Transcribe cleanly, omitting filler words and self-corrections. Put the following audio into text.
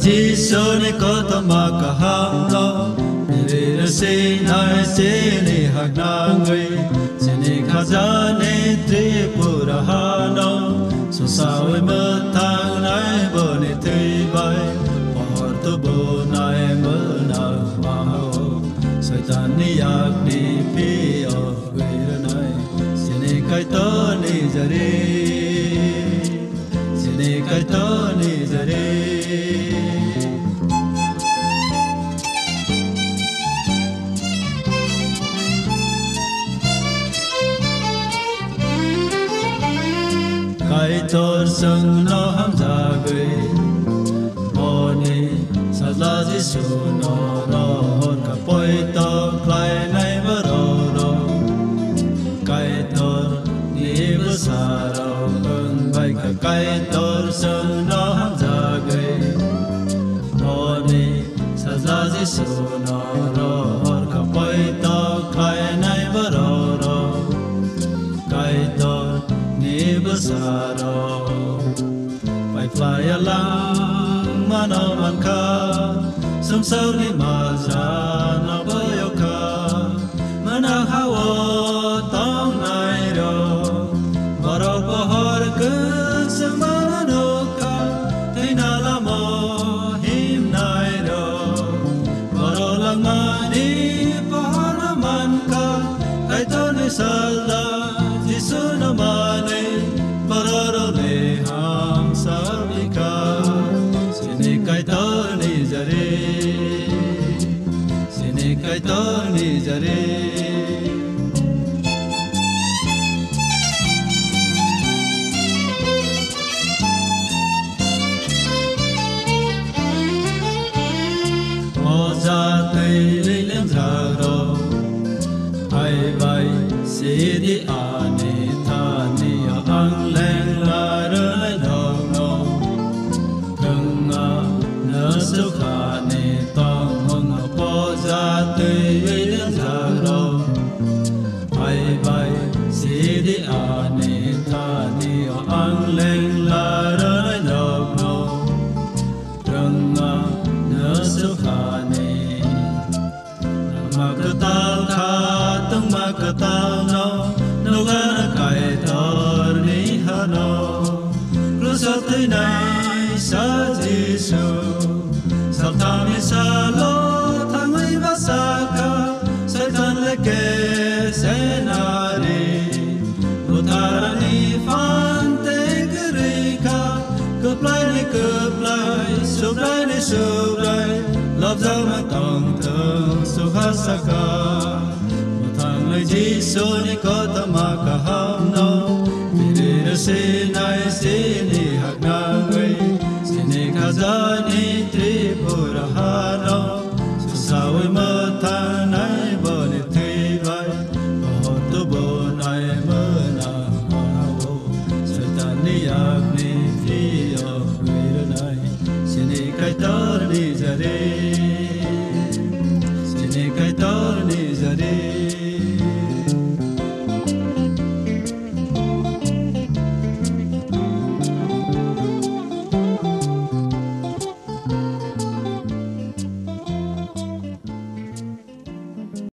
chỉ số này có tâm mà cả ham lo để nó xin ai xin đi hạt na người xin đi khá giá nên tri bù ra hà nô số sao ấy mơ thang này bờ này thấy bay bỏ tu bù này mơ nào mà sợi tan đi ác đi phi ở quê này xin đi cái tơ đi giờ đi xin đi cái tơ đi giờ đi cái tôi sừng nó ham ra người oni sa la di su no hôn cả bôi to lại này vỡ rồi cái tôi đi vỡ xa rồi hơn bay cả cái tôi sừng nó ham ra người oni sa la di su no hôn cả bôi to lại này vỡ rồi cái tôi Besaro, bay fly along, mano manka, some saudi maza, no boyoka, mana hawa, tong nairo, baro bohor good, some mananoka, tinalamo, him nairo, baro lamani, bohor manka, I don't know salda, jisuna mane. Bararole ham sabika sine kai to ni jare sine kai to ni jare oza tei lem ra ro ai vai se di ane tha ni ang leng la rơi đầu nô đừng nỡ sức hạ nề tòng hôn bỏ ra tươi với đến giờ đâu ai bay xí đi à nề tha đi ang leng la rơi đầu nô đừng nỡ sức hạ nề mà cứ tao khá tung mà cứ tao nô nô gana kai thor ni hano rusat nai sa jisu saltami salo thamai vasaka satan leke senari utarani fante grika kuplai sublai love zama tong tung suhasaka lời chỉ số này có tâm mà cả ham no vì nó xin ai xin đi hạt na người xin đi khá giá ni tri bù ra